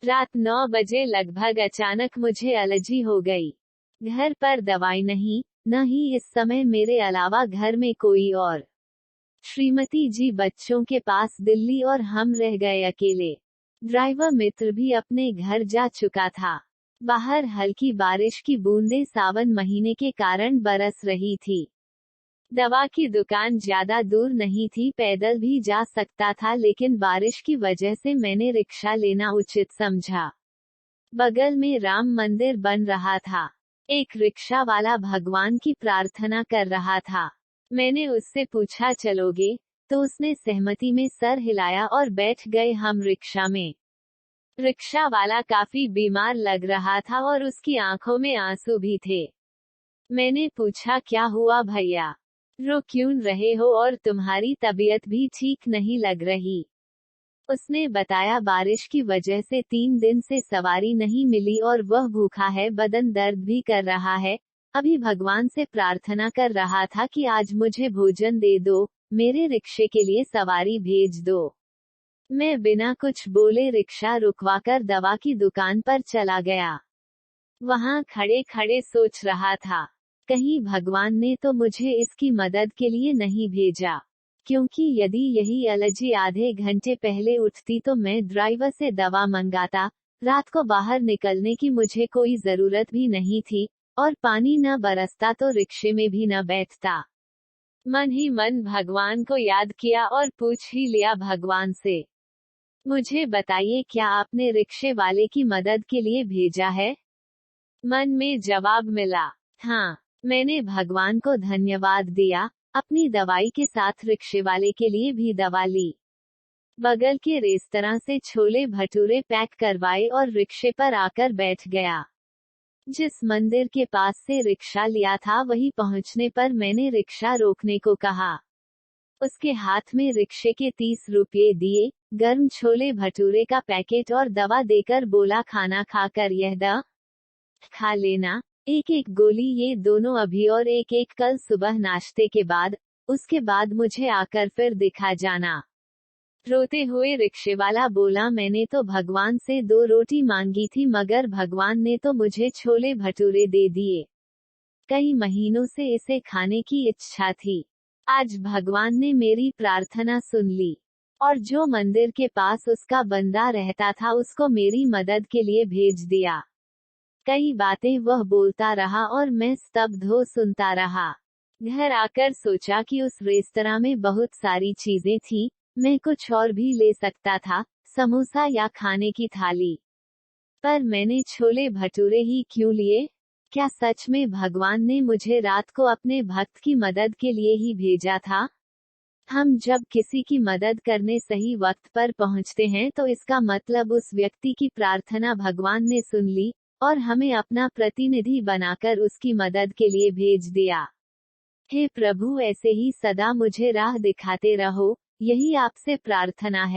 रात 9 बजे लगभग अचानक मुझे एलर्जी हो गई। घर पर दवाई नहीं, न ही इस समय मेरे अलावा घर में कोई और। श्रीमती जी बच्चों के पास दिल्ली और हम रह गए अकेले। ड्राइवर मित्र भी अपने घर जा चुका था। बाहर हल्की बारिश की बूंदें सावन महीने के कारण बरस रही थी। दवा की दुकान ज्यादा दूर नहीं थी, पैदल भी जा सकता था, लेकिन बारिश की वजह से मैंने रिक्शा लेना उचित समझा। बगल में राम मंदिर बन रहा था। एक रिक्शा वाला भगवान की प्रार्थना कर रहा था। मैंने उससे पूछा चलोगे, तो उसने सहमति में सर हिलाया और बैठ गए हम रिक्शा में। रिक्शा वाला काफी बीमार लग रहा था और उसकी आंखों में आंसू भी थे। मैंने पूछा क्या हुआ भैया, रो क्यों रहे हो और तुम्हारी तबीयत भी ठीक नहीं लग रही। उसने बताया बारिश की वजह से 3 दिन से सवारी नहीं मिली और वह भूखा है, बदन दर्द भी कर रहा है। अभी भगवान से प्रार्थना कर रहा था कि आज मुझे भोजन दे दो, मेरे रिक्शे के लिए सवारी भेज दो। मैं बिना कुछ बोले रिक्शा रुकवाकर दवा की दुकान पर चला गया। वहां खड़े खड़े सोच रहा था, कहीं भगवान ने तो मुझे इसकी मदद के लिए नहीं भेजा, क्योंकि यदि यही एलर्जी आधे घंटे पहले उठती तो मैं ड्राइवर से दवा मंगाता। रात को बाहर निकलने की मुझे कोई जरूरत भी नहीं थी, और पानी न बरसता तो रिक्शे में भी न बैठता। मन ही मन भगवान को याद किया और पूछ ही लिया भगवान से, मुझे बताइए क्या आपने रिक्शे वाले की मदद के लिए भेजा है। मन में जवाब मिला, हाँ। मैंने भगवान को धन्यवाद दिया, अपनी दवाई के साथ रिक्शे वाले के लिए भी दवा ली। बगल के रेस्तरां से छोले भटूरे पैक करवाए और रिक्शे पर आकर बैठ गया। जिस मंदिर के पास से रिक्शा लिया था वहीं पहुंचने पर मैंने रिक्शा रोकने को कहा। उसके हाथ में रिक्शे के 30 रुपये दिए, गर्म छोले भटूरे का पैकेट और दवा देकर बोला खाना खाकर यह खा लेना, एक एक गोली, ये दोनों अभी और एक एक कल सुबह नाश्ते के बाद। उसके बाद मुझे आकर फिर दिखा जाना। रोते हुए रिक्शे वाला बोला, मैंने तो भगवान से 2 रोटी मांगी थी मगर भगवान ने तो मुझे छोले भटूरे दे दिए। कई महीनों से इसे खाने की इच्छा थी। आज भगवान ने मेरी प्रार्थना सुन ली, और जो मंदिर के पास उसका बंदा रहता था उसको मेरी मदद के लिए भेज दिया। कई बातें वह बोलता रहा और मैं स्तब्ध हो सुनता रहा। घर आकर सोचा कि उस रेस्तरां में बहुत सारी चीजें थी, मैं कुछ और भी ले सकता था, समोसा या खाने की थाली, पर मैंने छोले भटूरे ही क्यों लिए। क्या सच में भगवान ने मुझे रात को अपने भक्त की मदद के लिए ही भेजा था। हम जब किसी की मदद करने सही वक्त पर पहुंचते हैं तो इसका मतलब उस व्यक्ति की प्रार्थना भगवान ने सुन ली और हमें अपना प्रतिनिधि बनाकर उसकी मदद के लिए भेज दिया। हे प्रभु, ऐसे ही सदा मुझे राह दिखाते रहो, यही आपसे प्रार्थना है।